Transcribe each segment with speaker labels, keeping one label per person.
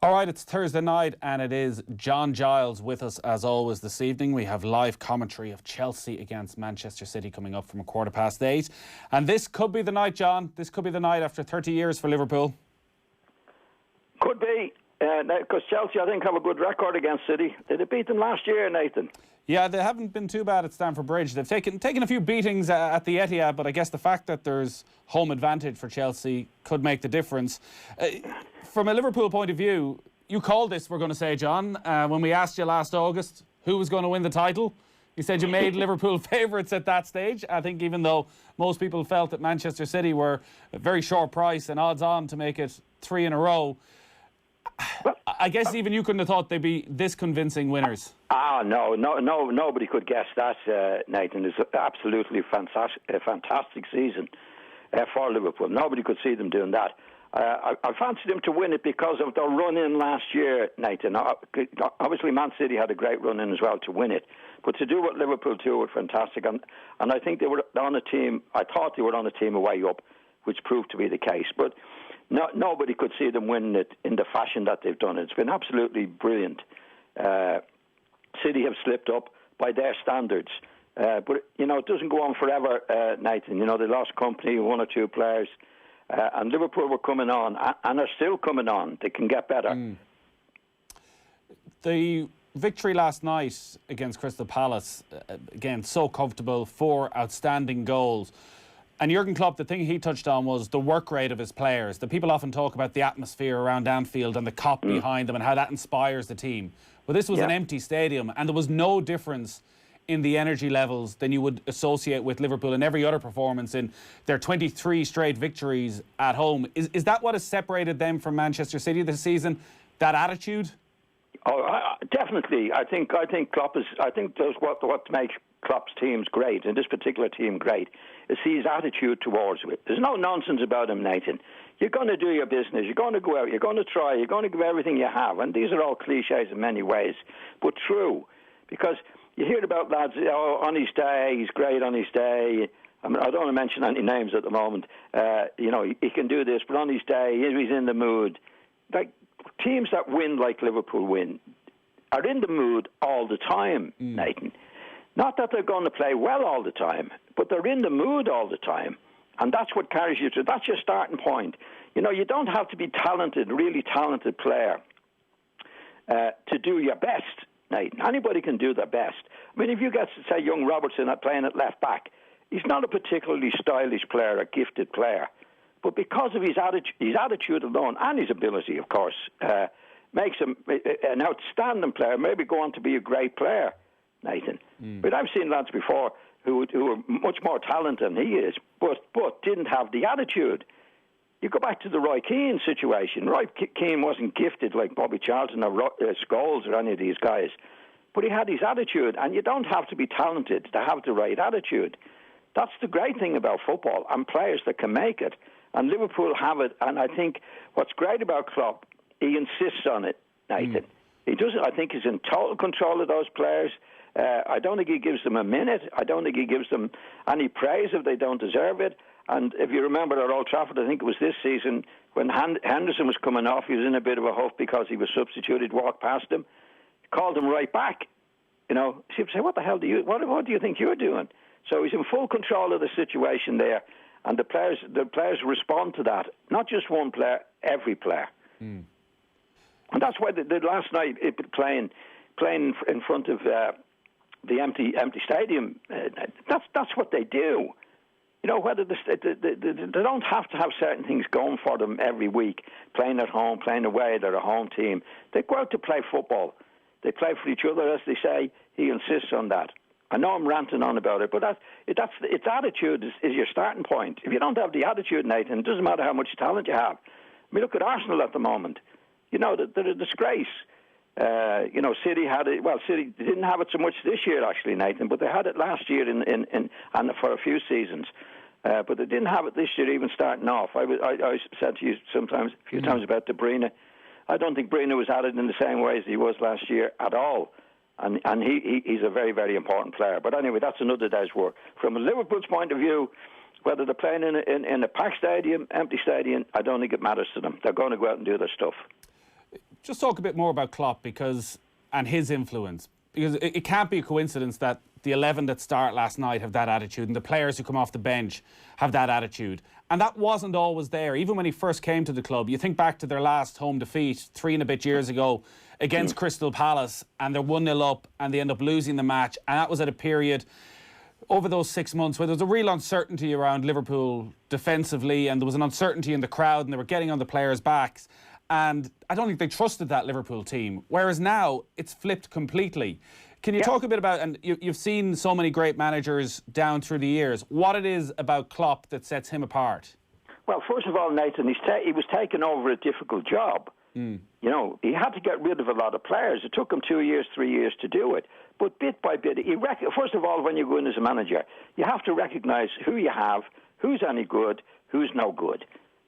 Speaker 1: All right, it's Thursday night and it is John Giles with us as always this evening. We have live commentary of Chelsea against Manchester City coming up from 8:15. And this could be the night, John. This could be the night after 30 years for Liverpool.
Speaker 2: Could be, because Chelsea, I think, have a good record against City. Did they beat them last year, Nathan?
Speaker 1: Yeah, they haven't been too bad at Stamford Bridge. They've taken a few beatings at the Etihad, but I guess the fact that there's home advantage for Chelsea could make the difference. From a Liverpool point of view, you called this, we're going to say, John, when we asked you last August who was going to win the title. You said you made Liverpool favourites at that stage. I think even though most people felt that Manchester City were a very short price and odds on to make it 3 in a row, I guess even you couldn't have thought they'd be this convincing winners.
Speaker 2: No, nobody could guess that, Nathan. It's absolutely fantastic season for Liverpool. Nobody could see them doing that. I fancied them to win it because of their run-in last year, Nathan. Obviously, Man City had a great run-in as well to win it. But to do what Liverpool do were fantastic. And I think they were on a team, I thought they were on a team away up, which proved to be the case. But nobody could see them winning it in the fashion that they've done. It's been absolutely brilliant. City have slipped up by their standards. But, it doesn't go on forever, Nathan. They lost company, 1 or 2 players. And Liverpool were coming on and are still coming on. They can get better.
Speaker 1: The victory last night against Crystal Palace, again, so comfortable, 4 outstanding goals. And Jurgen Klopp, the thing he touched on was the work rate of his players. The people often talk about the atmosphere around Anfield and the cop behind them and how that inspires the team. Well, this was an empty stadium and there was no difference in the energy levels than you would associate with Liverpool in every other performance in their 23 straight victories at home. Is that what has separated them from Manchester City this season? That attitude?
Speaker 2: Oh, definitely. I think Klopp is. I think that's what makes Klopp's teams great, and this particular team great, is his attitude towards it. There's no nonsense about him, Nathan. You're going to do your business. You're going to go out. You're going to try. You're going to give everything you have. And these are all cliches in many ways, but true, because you hear about lads, on his day, he's great on his day. I don't want to mention any names at the moment. He can do this, but on his day, he's in the mood. Like, teams that win like Liverpool win are in the mood all the time, Nathan. Not that they're going to play well all the time, but they're in the mood all the time. And that's what carries you through. That's your starting point. You don't have to be talented, really talented player to do your best. Nathan. Anybody can do their best. I mean, if you get, say, young Robertson playing at left back, he's not a particularly stylish player, a gifted player. But because of his attitude alone, and his ability, of course, makes him an outstanding player, maybe go on to be a great player, Nathan. But I've seen lads before who are much more talented than he is, but didn't have the attitude. You go back to the Roy Keane situation. Roy Keane wasn't gifted like Bobby Charlton or Scholes or any of these guys, but he had his attitude, and you don't have to be talented to have the right attitude. That's the great thing about football, and players that can make it. And Liverpool have it, and I think what's great about Klopp, he insists on it, Nathan. He doesn't. I think he's in total control of those players. I don't think he gives them a minute. I don't think he gives them any praise if they don't deserve it. And if you remember at Old Trafford, I think it was this season, when Henderson was coming off, he was in a bit of a huff because he was substituted, walked past him, called him right back. She'd say, what the hell do you think you're doing? So he's in full control of the situation there. And the players respond to that. Not just one player, every player. And that's why the last night, playing in front of the empty stadium, that's what they do. Whether they don't have to have certain things going for them every week, playing at home, playing away, they're a home team. They go out to play football. They play for each other, as they say. He insists on that. I know I'm ranting on about it, but its attitude is your starting point. If you don't have the attitude, Nathan, it doesn't matter how much talent you have. I mean, look at Arsenal at the moment. They're a disgrace. City had it. Well, City didn't have it so much this year, actually, Nathan, but they had it last year and for a few seasons. But they didn't have it this year, even starting off. I said to you a few times about De Bruyne. I don't think Bruyne was at it in the same way as he was last year at all. And he's a very, very important player. But anyway, that's another day's work. From a Liverpool's point of view, whether they're playing in a packed stadium, empty stadium, I don't think it matters to them. They're going to go out and do their stuff.
Speaker 1: just talk a bit more about Klopp and his influence, because it can't be a coincidence that the 11 that start last night have that attitude and the players who come off the bench have that attitude. And that wasn't always there. Even when he first came to the club, you think back to their last home defeat 3 and a bit years ago against Crystal Palace, and they're 1-0 up and they end up losing the match. And that was at a period over those 6 months where there was a real uncertainty around Liverpool defensively, and there was an uncertainty in the crowd, and they were getting on the players' backs. And I don't think they trusted that Liverpool team. Whereas now, it's flipped completely. Can you talk a bit about, and you've seen so many great managers down through the years, what it is about Klopp that sets him apart?
Speaker 2: Well, first of all, Nathan, he was taking over a difficult job. You know, he had to get rid of a lot of players. It took him 2 years, 3 years to do it. But bit by bit, first of all, when you go in as a manager, you have to recognise who you have, who's any good, who's no good,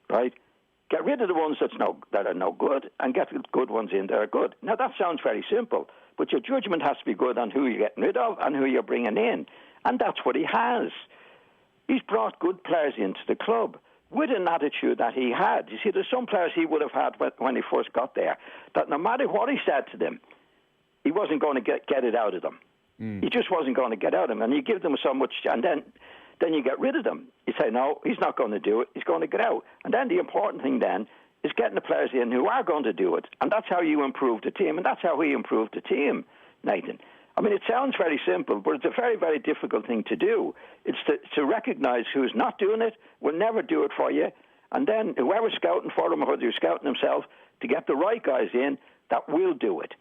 Speaker 2: right? Get rid of the ones that are no good and get the good ones in that are good. Now, that sounds very simple, but your judgment has to be good on who you're getting rid of and who you're bringing in. And that's what he has. He's brought good players into the club with an attitude that he had. You see, there's some players he would have had when he first got there, that no matter what he said to them, he wasn't going to get it out of them. He just wasn't going to get out of them. And you give them so much, and then you get rid of them. You say, no, he's not going to do it. He's going to get out. And then the important thing then is getting the players in who are going to do it. And that's how you improve the team. And that's how he improved the team, Nathan. I mean, it sounds very simple, but it's a very, very difficult thing to do. It's to recognise who's not doing it, will never do it for you, and then whoever's scouting for him, or whether he's scouting himself, to get the right guys in that will do it.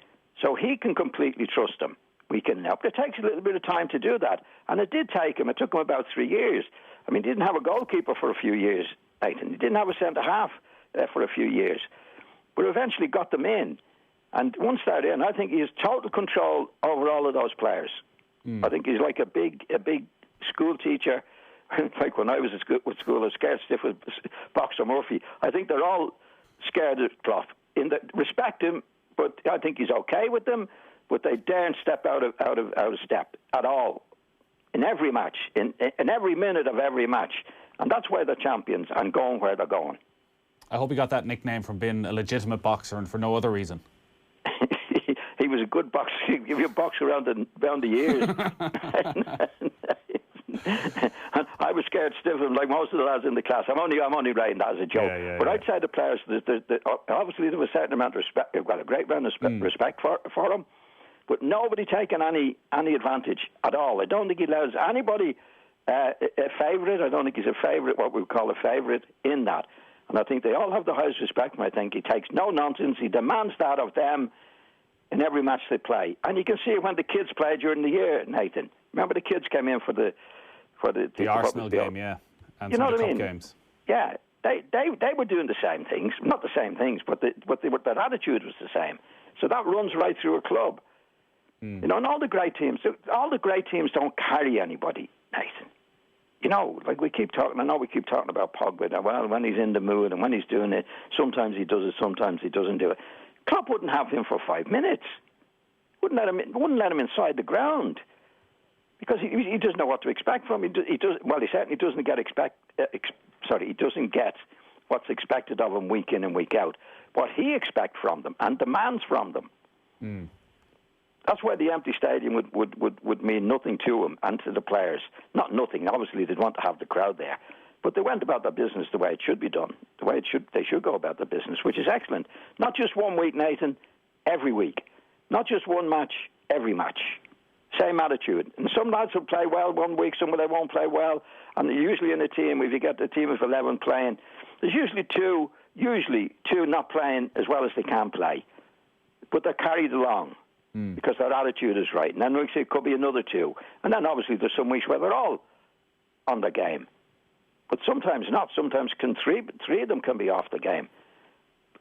Speaker 2: So he can completely trust them. We can help. It takes a little bit of time to do that, and it did take him. It took him about 3 years. I mean, he didn't have a goalkeeper for a few years, Nathan. He didn't have a centre-half for a few years, but eventually got them in. And once they're in, I think he has total control over all of those players. I think he's like a big school teacher. Like when I was at school, I was scared stiff with Boxer Murphy. I think they're all scared of Klopp. Respect him, but I think he's okay with them. But they daren't step out of step at all in every match, in every minute of every match, and that's why they're champions and going where they're going.
Speaker 1: I hope he got that nickname from being a legitimate boxer and for no other reason.
Speaker 2: He was a good boxer. He'd give you a box around the ears. And I was scared stiff of him, like most of the lads in the class. I'm only writing that as a joke. But I'd say the players, obviously there was a certain amount of respect. They've got a great amount of respect for him. But nobody taking any advantage at all. I don't think he allows anybody a favourite. I don't think he's a favourite, what we would call a favourite, in that. And I think they all have the highest respect, and I think he takes no nonsense. He demands that of them in every match they play. And you can see it when the kids play during the year, Nathan. Remember the kids came in for the
Speaker 1: Arsenal game, yeah. And
Speaker 2: you know what I mean?
Speaker 1: Games.
Speaker 2: Yeah. They were doing the same things. Not the same things, but their attitude was the same. So that runs right through a club. You know, and all the great teams don't carry anybody, Nathan. You know, like we keep talking about Pogba. Well, when he's in the mood and when he's doing it, sometimes he does it, sometimes he doesn't do it. Klopp wouldn't have him for 5 minutes. Wouldn't let him inside the ground, because he doesn't know what to expect from him. He certainly doesn't get he doesn't get what's expected of him week in and week out. What he expects from them and demands from them. That's why the empty stadium would mean nothing to him and to the players. Not nothing. Obviously, they'd want to have the crowd there. But they went about their business the way it should be done, the way they should go about their business, which is excellent. Not just 1 week, Nathan, every week. Not just one match, every match. Same attitude. And some lads will play well 1 week, some they won't play well. And usually in a team, if you get a team of 11 playing, there's usually two not playing as well as they can play. But they're carried along. Because their attitude is right. And then it could be another 2. And then obviously there's some weeks where they're all on the game. But sometimes not. Sometimes three of them can be off the game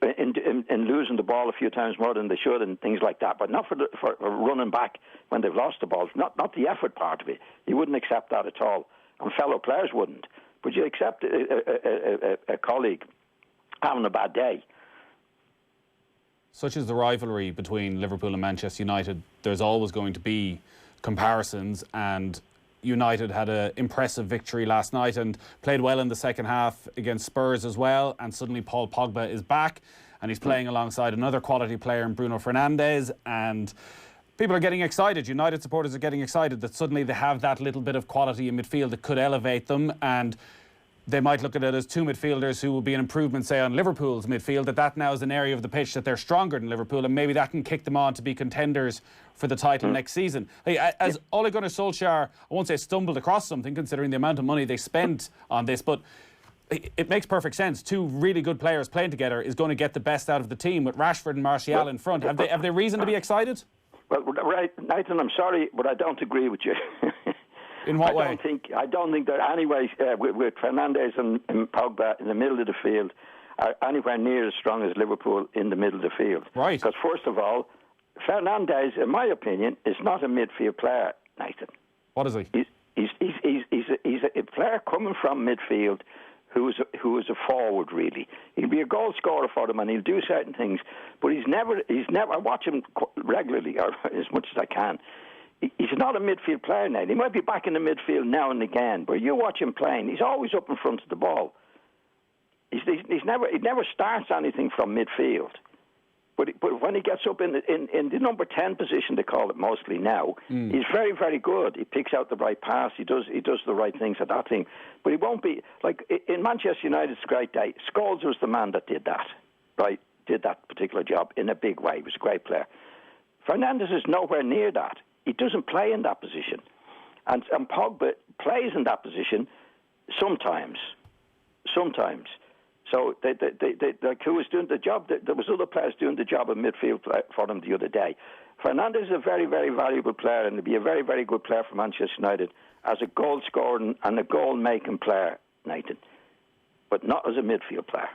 Speaker 2: in losing the ball a few times more than they should and things like that. But not for running back when they've lost the ball. Not the effort part of it. You wouldn't accept that at all. And fellow players wouldn't. But you accept a colleague having a bad day.
Speaker 1: Such is the rivalry between Liverpool and Manchester United. There's always going to be comparisons, and United had an impressive victory last night and played well in the second half against Spurs as well, and suddenly Paul Pogba is back and he's playing alongside another quality player in Bruno Fernandes, and people are getting excited. United supporters are getting excited that suddenly they have that little bit of quality in midfield that could elevate them, and they might look at it as two midfielders who will be an improvement, say, on Liverpool's midfield, that now is an area of the pitch that they're stronger than Liverpool, and maybe that can kick them on to be contenders for the title next season. Hey, as Ole Gunnar Solskjaer, I won't say stumbled across something considering the amount of money they spent on this, but it makes perfect sense. Two really good players playing together is going to get the best out of the team with Rashford and Martial in front. Have they reason to be excited?
Speaker 2: Well, right, Nathan, I'm sorry, but I don't agree with you.
Speaker 1: In what way?
Speaker 2: I don't think that anyway, with Fernandes and Pogba in the middle of the field, are anywhere near as strong as Liverpool in the middle of the field.
Speaker 1: Right.
Speaker 2: Because first of all, Fernandes, in my opinion, is not a midfield player, Nathan.
Speaker 1: What is he?
Speaker 2: He's a player coming from midfield who is a forward, really. He'll be a goal scorer for them and he'll do certain things, but he's never. I watch him regularly, or as much as I can. He's not a midfield player now. He might be back in the midfield now and again, but you watch him playing, he's always up in front of the ball. He never starts anything from midfield. But when he gets up in the number 10 position, they call it mostly now, he's very, very good. He picks out the right pass. He does the right things at that thing. But he won't be like in Manchester United's great day. Scholes was the man that did that, right? Did that particular job in a big way. He was a great player. Fernandes is nowhere near that. He doesn't play in that position, and Pogba plays in that position sometimes. So they like who was doing the job? There was other players doing the job of midfield for them the other day. Fernandes is a very, very valuable player, and he'll be a very, very good player for Manchester United as a goal scoring and a goal making player, Nathan, but not as a midfield player.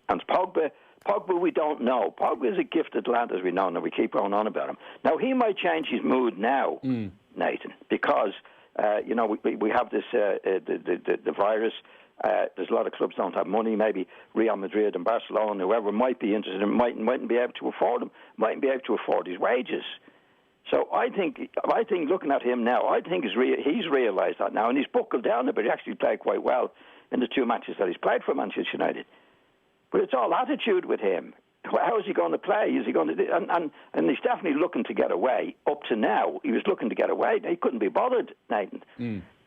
Speaker 2: And Pogba, we don't know. Pogba is a gifted lad, as we know, and we keep going on about him. Now, he might change his mood now, Nathan, because, we have this, the virus. There's a lot of clubs don't have money. Maybe Real Madrid and Barcelona, whoever might be interested, mightn't be able to afford him, mightn't be able to afford his wages. So I think looking at him now, I think he's realised that now, and he's buckled down a bit. He actually played quite well in the two matches that he's played for Manchester United. But it's all attitude with him. How is he going to play? Is he going to do, and he's definitely looking to get away. Up to now, he was looking to get away. He couldn't be bothered, Nathan.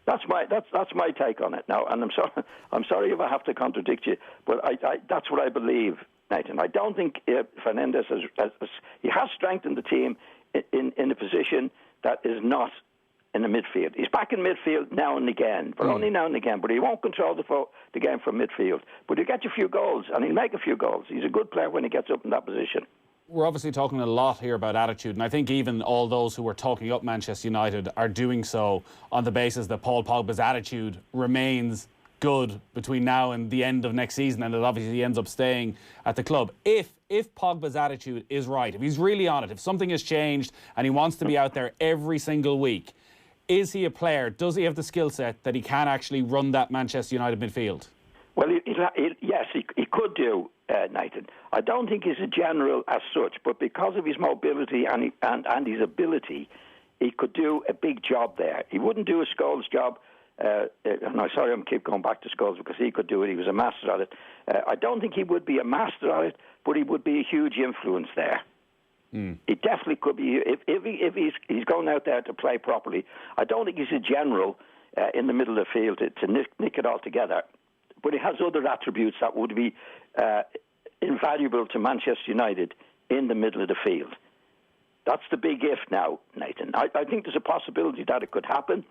Speaker 2: That's my take on it now. And I'm sorry if I have to contradict you, but that's what I believe, Nathan. I don't think Fernandes he has strengthened the team in a position that is not in the midfield. He's back in midfield now and again, but only now and again. But he won't control the game from midfield. But he'll get you a few goals, and he'll make a few goals. He's a good player when he gets up in that position.
Speaker 1: We're obviously talking a lot here about attitude, and I think even all those who are talking up Manchester United are doing so on the basis that Paul Pogba's attitude remains good between now and the end of next season, and it obviously ends up staying at the club. If Pogba's attitude is right, if he's really on it, if something has changed and he wants to be out there every single week, is he a player? Does he have the skill set that he can actually run that Manchester United midfield?
Speaker 2: Well, yes, he could do, Nathan. I don't think he's a general as such, but because of his mobility and his ability, he could do a big job there. He wouldn't do a Scholes job. Sorry, I keep going back to Scholes because he could do it. He was a master at it. I don't think he would be a master at it, but he would be a huge influence there. He definitely could be. If he's going out there to play properly, I don't think he's a general in the middle of the field to nick it all together. But he has other attributes that would be invaluable to Manchester United in the middle of the field. That's the big if now, Nathan. I think there's a possibility that it could happen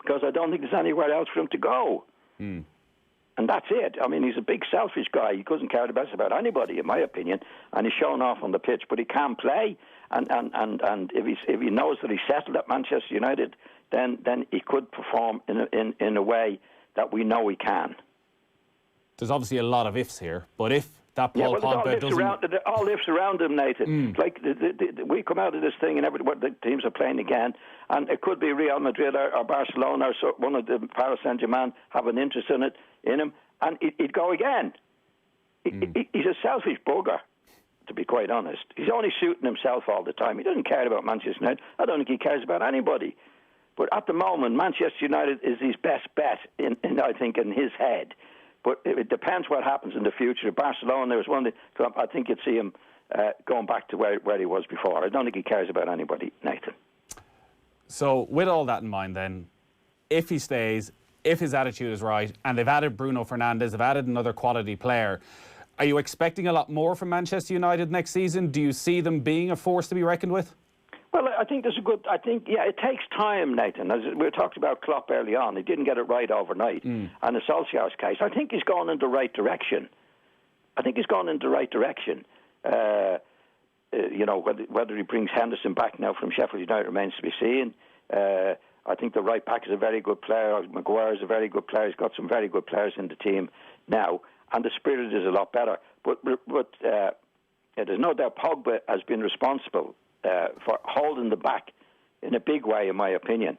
Speaker 2: because I don't think there's anywhere else for him to go. And that's it. I mean, he's a big selfish guy. He doesn't care the best about anybody, in my opinion, and he's shown off on the pitch. But he can play, and if he knows that he's settled at Manchester United, then he could perform in a way that we know he can.
Speaker 1: There's obviously a lot of ifs here, but if that Paul Pogba doesn't...
Speaker 2: all ifs around him, Nathan. Like we come out of this thing and the teams are playing again, and it could be Real Madrid or Barcelona or one of the Paris Saint-Germain have an interest in him, and he'd go again. He's a selfish bugger, to be quite honest. He's only shooting himself all the time. He doesn't care about Manchester United. I don't think he cares about anybody. But at the moment, Manchester United is his best bet, I think, in his head. But it depends what happens in the future. Barcelona, there was one that I think you'd see him going back to where he was before. I don't think he cares about anybody, Nathan.
Speaker 1: So with all that in mind then, if he stays, if his attitude is right, and they've added Bruno Fernandes, they've added another quality player, are you expecting a lot more from Manchester United next season? Do you see them being a force to be reckoned with?
Speaker 2: Well, I think it takes time, Nathan. As we talked about Klopp early on, he didn't get it right overnight. And the Solskjaer's case, I think he's gone in the right direction. Whether he brings Henderson back now from Sheffield United remains to be seen. I think the right back is a very good player. Maguire is a very good player. He's got some very good players in the team now, and the spirit is a lot better. But there's no doubt Pogba has been responsible for holding the back in a big way, in my opinion.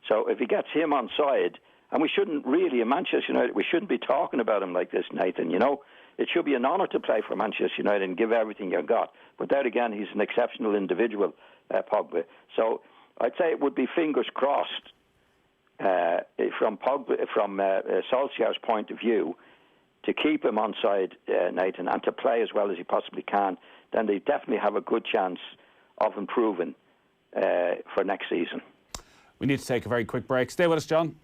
Speaker 2: So if he gets him on side, and we shouldn't really, in Manchester United, we shouldn't be talking about him like this, Nathan, It should be an honour to play for Manchester United and give everything you've got. But there again, he's an exceptional individual, Pogba. So I'd say it would be fingers crossed from Solskjaer's point of view to keep him on side, Nathan, and to play as well as he possibly can. Then they definitely have a good chance of improving for next season.
Speaker 1: We need to take a very quick break. Stay with us, John.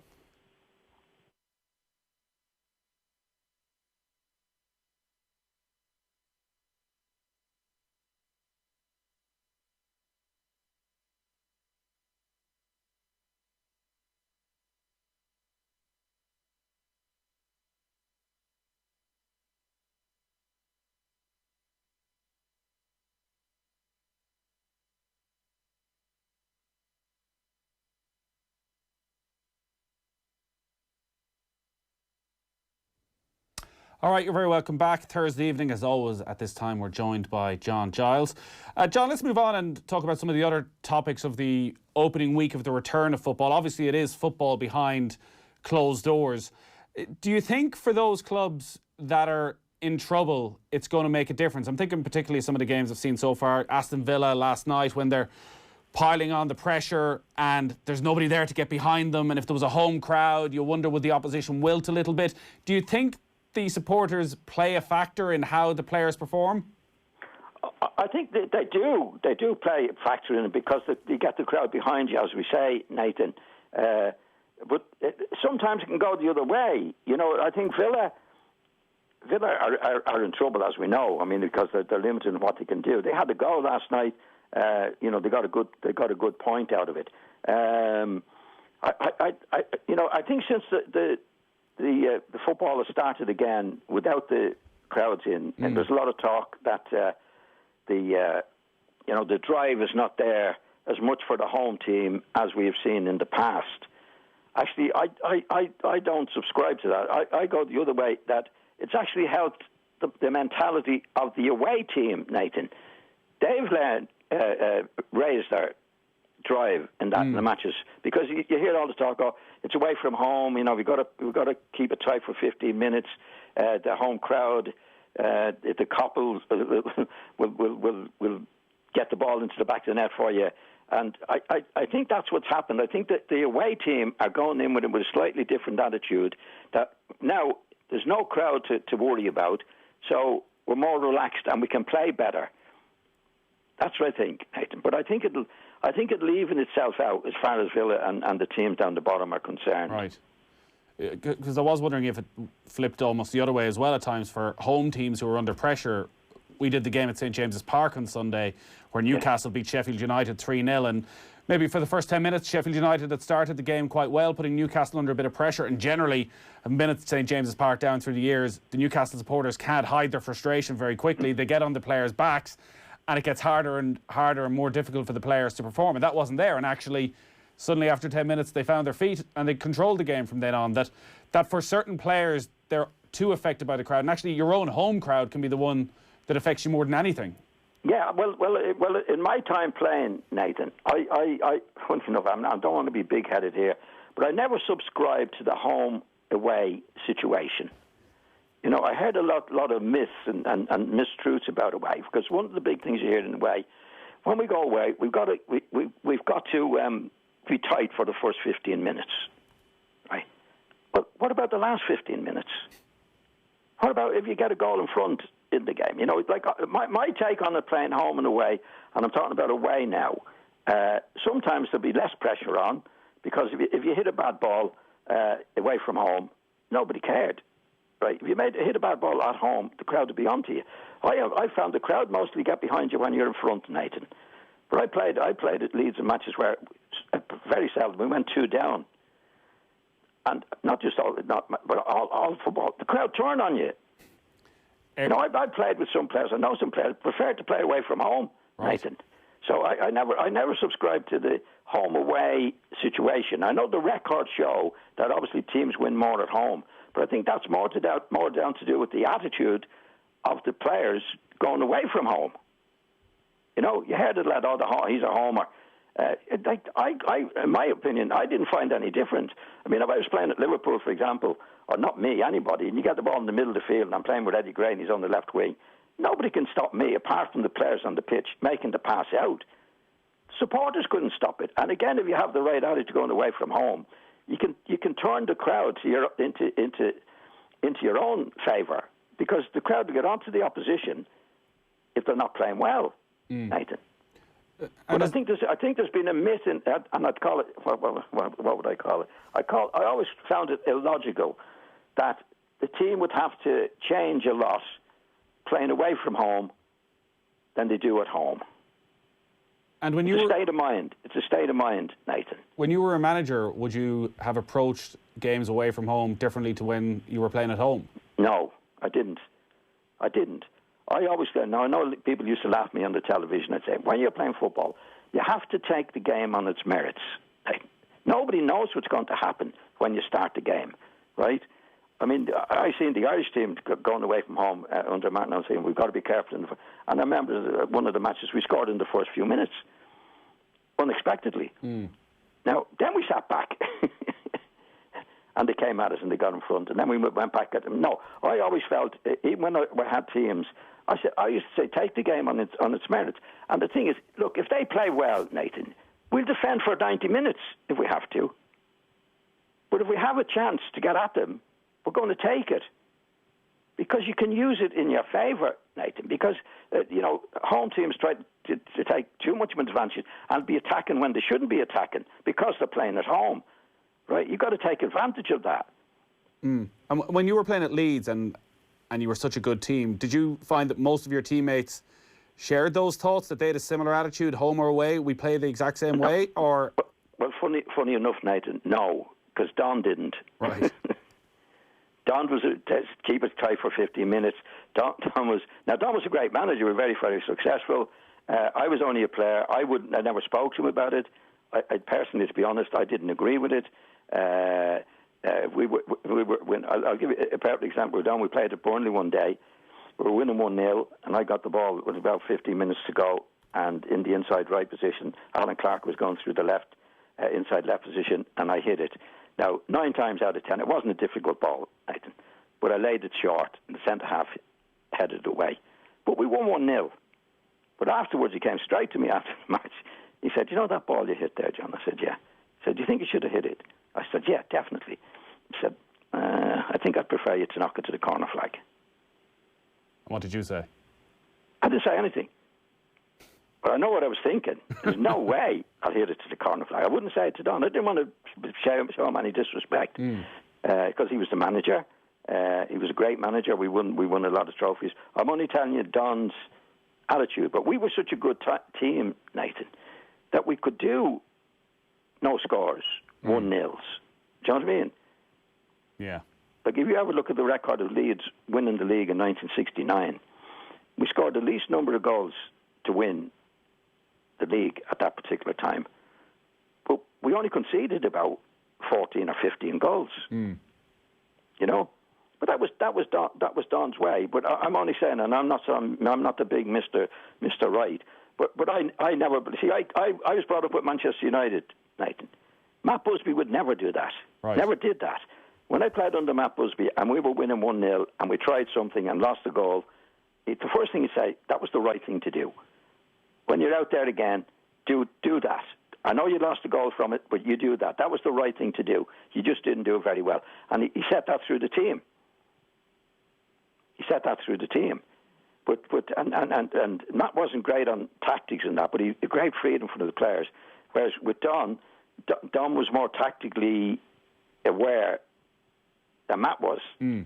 Speaker 1: All right, you're very welcome back. Thursday evening, as always, at this time, we're joined by John Giles. John, let's move on and talk about some of the other topics of the opening week of the return of football. Obviously, it is football behind closed doors. Do you think for those clubs that are in trouble, it's going to make a difference? I'm thinking particularly some of the games I've seen so far. Aston Villa last night, when they're piling on the pressure and there's nobody there to get behind them. And if there was a home crowd, you wonder, would the opposition wilt a little bit? Do you think the supporters play a factor in how the players perform?
Speaker 2: I think that they do. They do play a factor in it because you get the crowd behind you, as we say, Nathan. But sometimes it can go the other way. I think Villa are in trouble, as we know. I mean, because they're limited in what they can do. They had a goal last night. They got a good point out of it. I think since the football has started again without the crowds in, and there's a lot of talk that the drive is not there as much for the home team as we have seen in the past. Actually, I don't subscribe to that. I go the other way, that it's actually helped the mentality of the away team, Nathan. They've raised their drive in the matches, because you hear all the talk, it's away from home, we've got to keep it tight for 15 minutes. The home crowd, the couples will get the ball into the back of the net for you. And I think that's what's happened. I think that the away team are going in with a slightly different attitude, that now there's no crowd to worry about, so we're more relaxed and we can play better. That's what I think, Nathan. But I think it'll even itself out as far as Villa and the teams down the bottom are concerned.
Speaker 1: Right. Because I was wondering if it flipped almost the other way as well at times for home teams who were under pressure. We did the game at St James's Park on Sunday where Newcastle beat Sheffield United 3-0, and maybe for the first 10 minutes Sheffield United had started the game quite well, putting Newcastle under a bit of pressure, and generally, having been at St James's Park down through the years, the Newcastle supporters can't hide their frustration very quickly. They get on the players' backs, and it gets harder and more difficult for the players to perform. And that wasn't there. And actually, suddenly after 10 minutes, they found their feet and they controlled the game from then on. That for certain players, they're too affected by the crowd. And actually, your own home crowd can be the one that affects you more than anything.
Speaker 2: Yeah, well. In my time playing, Nathan, I don't want to be big-headed here, but I never subscribed to the home-away situation. I heard a lot of myths and mistruths about away, because one of the big things you hear in away, when we go away, we've got to be tight for the first 15 minutes, right? But what about the last 15 minutes? What about if you get a goal in front in the game? You know, like my take on it playing home and away, and I'm talking about away now, sometimes there'll be less pressure on because if you hit a bad ball away from home, nobody cared. Right? If you hit a bad ball at home, the crowd would be onto you. I found the crowd mostly get behind you when you're in front, Nathan. But I played at Leeds in matches where very seldom we went 2 down, and not all football. The crowd turned on you. You know, I played with some players. I know some players prefer to play away from home, right. Nathan. So I never subscribed to the home away situation. I know the records show that obviously teams win more at home. But I think that's more down to do with the attitude of the players going away from home. You know, you heard it, lad, he's a homer. In my opinion, I didn't find any difference. I mean, if I was playing at Liverpool, for example, or not me, anybody, and you get the ball in the middle of the field and I'm playing with Eddie Gray and he's on the left wing, nobody can stop me apart from the players on the pitch making the pass out. Supporters couldn't stop it. And again, if you have the right attitude going away from home, you can turn the crowd into your own favour, because the crowd will get onto the opposition if they're not playing well, Nathan. But I think there's been a myth in, and I'd call it what would I call it? I always found it illogical that the team would have to change a lot playing away from home than they do at home.
Speaker 1: And when
Speaker 2: it's a state of mind. It's a state of mind, Nathan.
Speaker 1: When you were a manager, would you have approached games away from home differently to when you were playing at home?
Speaker 2: No, I didn't. I always said, now I know people used to laugh at me on the television and say, when you're playing football, you have to take the game on its merits. Nobody knows what's going to happen when you start the game, right? I mean, I seen the Irish team going away from home under Martin. I was saying, we've got to be careful. And I remember one of the matches we scored in the first few minutes, unexpectedly. Now, then we sat back. And they came at us and they got in front. And then we went back at them. No, I always felt, even when we had teams, I used to say, take the game on its merits. And the thing is, look, if they play well, Nathan, we'll defend for 90 minutes if we have to. But if we have a chance to get at them, we're going to take it, because you can use it in your favour, Nathan. Because home teams try to take too much of an advantage and be attacking when they shouldn't be attacking because they're playing at home, right? You've got to take advantage of that.
Speaker 1: And when you were playing at Leeds and you were such a good team, did you find that most of your teammates shared those thoughts, that they had a similar attitude, home or away? We play the exact same way, or?
Speaker 2: Well, funny enough, Nathan, no, because Don didn't.
Speaker 1: Right.
Speaker 2: Don was keep it tight for 15 minutes. Don was a great manager. We were very, very successful. I was only a player. I never spoke to him about it. I personally, to be honest, I didn't agree with it. I'll give you a perfect example. We played at Burnley one day. We were winning 1-0, and I got the ball with about 15 minutes to go, and in the inside right position, Alan Clark was going through the left, inside left position, and I hit it. Now, 9 times out of 10, it wasn't a difficult ball, Nathan, but I laid it short, and the centre-half headed it away. But we won 1-0. But afterwards, he came straight to me after the match. He said, you know that ball you hit there, John? I said, yeah. He said, do you think you should have hit it? I said, yeah, definitely. He said, I think I'd prefer you to knock it to the corner flag.
Speaker 1: What did you say?
Speaker 2: I didn't say anything. But I know what I was thinking. There's no way I'll hit it to the corner flag. I wouldn't say it to Don. I didn't want to show him any disrespect, because he was the manager. He was a great manager. We won a lot of trophies. I'm only telling you Don's attitude. But we were such a good team, Nathan, that we could do no scores, 1-0. Do you know what I mean?
Speaker 1: Yeah.
Speaker 2: Like, if you ever look at the record of Leeds winning the league in 1969, we scored the least number of goals to win the league at that particular time. But we only conceded about 14 or 15 goals. You know? But that was Don's way. But I'm only saying, and I'm not the big Mr. Right. But I never see. I was brought up with Manchester United, Nathan. Matt Busby would never do that.
Speaker 1: Right.
Speaker 2: Never did that. When I played under Matt Busby and we were winning 1-0 and we tried something and lost a goal, the first thing he'd say, that was the right thing to do. When you're out there again, do that. I know you lost a goal from it, but you do that. That was the right thing to do. You just didn't do it very well. And he said that through the team. He set that through the team. And Matt wasn't great on tactics and that, but he had great freedom for the players. Whereas with Don was more tactically aware than Matt was. Do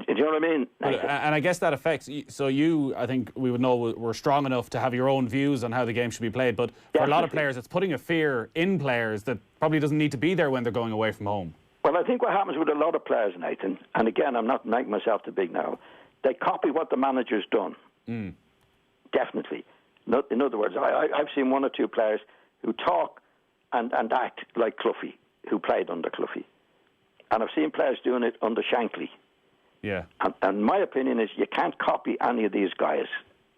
Speaker 2: you know what I mean?
Speaker 1: And I guess that affects. So you, I think we would know, were strong enough to have your own views on how the game should be played. But for a lot of players, it's putting a fear in players that probably doesn't need to be there when they're going away from home.
Speaker 2: Well, I think what happens with a lot of players, Nathan, and again, I'm not making myself too big now, they copy what the manager's done. Definitely. In other words, I've seen one or two players who talk and act like Cloughie, who played under Cloughie. And I've seen players doing it under Shankly.
Speaker 1: Yeah.
Speaker 2: And my opinion is you can't copy any of these guys,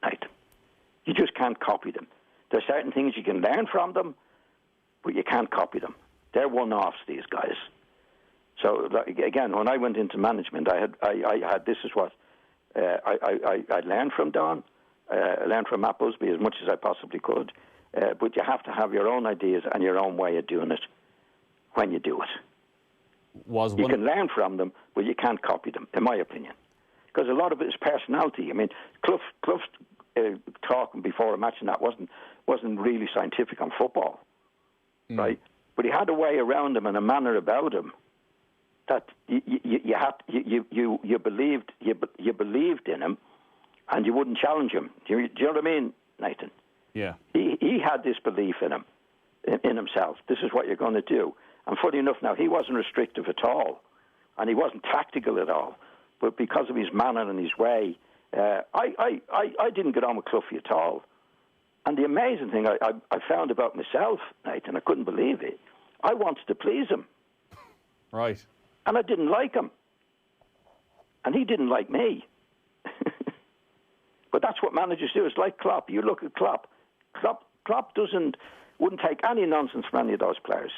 Speaker 2: Nathan. You just can't copy them. There's certain things you can learn from them, but you can't copy them. They're one-offs, these guys. So again, when I went into management, I had this is what I learned from Don. I learned from Matt Busby as much as I possibly could. But you have to have your own ideas and your own way of doing it when you do it. You can learn from them, but you can't copy them, in my opinion. Because a lot of it is personality. I mean, Clough's talking before a match and that wasn't really scientific on football, right? But he had a way around him and a manner about him that you believed in him, and you wouldn't challenge him. Do you know what I mean, Nathan?
Speaker 1: Yeah.
Speaker 2: He had this belief in him, in himself. This is what you're going to do. And funny enough, now he wasn't restrictive at all, and he wasn't tactical at all. But because of his manner and his way, I didn't get on with Cloughie at all. And the amazing thing I found about myself, Nathan, I couldn't believe it. I wanted to please him.
Speaker 1: Right.
Speaker 2: And I didn't like him. And he didn't like me. But that's what managers do. It's like Klopp. You look at Klopp. Klopp wouldn't take any nonsense from any of those players,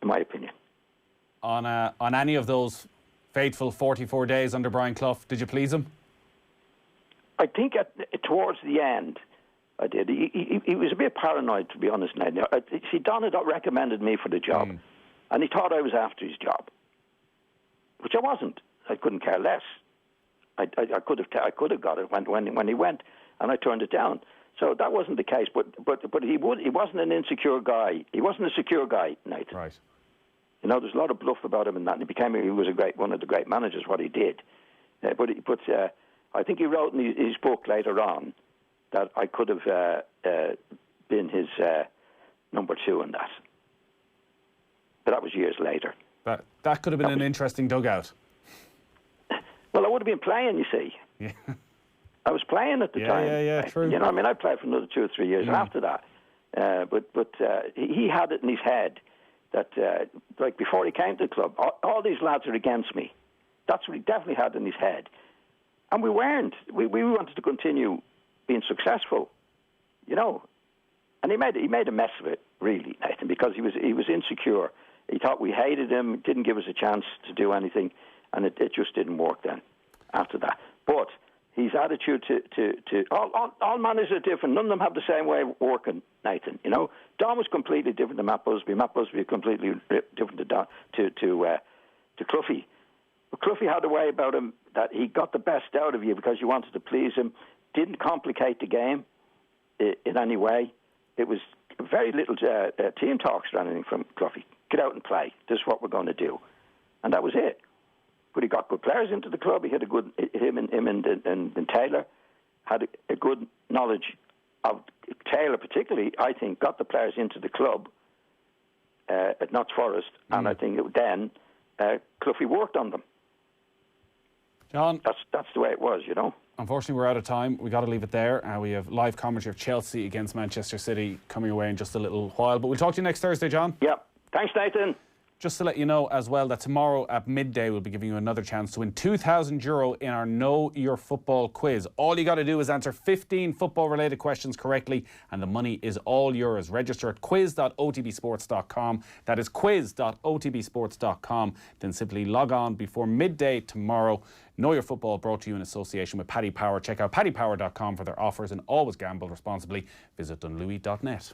Speaker 2: in my opinion.
Speaker 1: On any of those fateful 44 days under Brian Clough, did you please him?
Speaker 2: I think towards the end, I did. He was a bit paranoid, to be honest. See, Don had recommended me for the job, and he thought I was after his job, which I wasn't. I couldn't care less. I could have got it when he went, and I turned it down. So that wasn't the case. But he wasn't an insecure guy. He wasn't a secure guy, Nathan.
Speaker 1: Right.
Speaker 2: You know, there's a lot of bluff about him in that. And he was one of the great managers. What he did, but I think he wrote in his book later on that I could have been his number two in that. But that was years later.
Speaker 1: That could have been an interesting dugout.
Speaker 2: Well, I would have been playing, you see.
Speaker 1: Yeah.
Speaker 2: I was playing at the time.
Speaker 1: Yeah, true.
Speaker 2: You know, I mean, I played for another 2 or 3 years after that. But he had it in his head that, like, before he came to the club, all these lads are against me. That's what he definitely had in his head. And we weren't. We wanted to continue being successful, you know. And he made a mess of it, really, Nathan, because he was insecure. He thought we hated him, didn't give us a chance to do anything, and it just didn't work then after that. But his attitude to all managers are different. None of them have the same way of working, Nathan. You know, Don was completely different to Matt Busby. Matt Busby was completely different to Cloughie. But Cloughie had a way about him that he got the best out of you because you wanted to please him. Didn't complicate the game in any way. It was very little team talks or anything from Cloughie. Get out and play. This is what we're going to do, and that was it. But he got good players into the club. He had him and Taylor had a good knowledge of Taylor, particularly. I think got the players into the club at Notts Forest, and I think then Cloughie worked on them.
Speaker 1: John,
Speaker 2: that's the way it was, you know.
Speaker 1: Unfortunately, we're out of time. We got to leave it there. We have live commentary of Chelsea against Manchester City coming away in just a little while. But we'll talk to you next Thursday, John.
Speaker 2: Yeah. Thanks, Nathan.
Speaker 1: Just to let you know as well that tomorrow at midday we'll be giving you another chance to win €2,000 in our Know Your Football quiz. All you got to do is answer 15 football-related questions correctly and the money is all yours. Register at quiz.otbsports.com. That is quiz.otbsports.com. Then simply log on before midday tomorrow. Know Your Football brought to you in association with Paddy Power. Check out paddypower.com for their offers and always gamble responsibly. Visit dunlewy.net.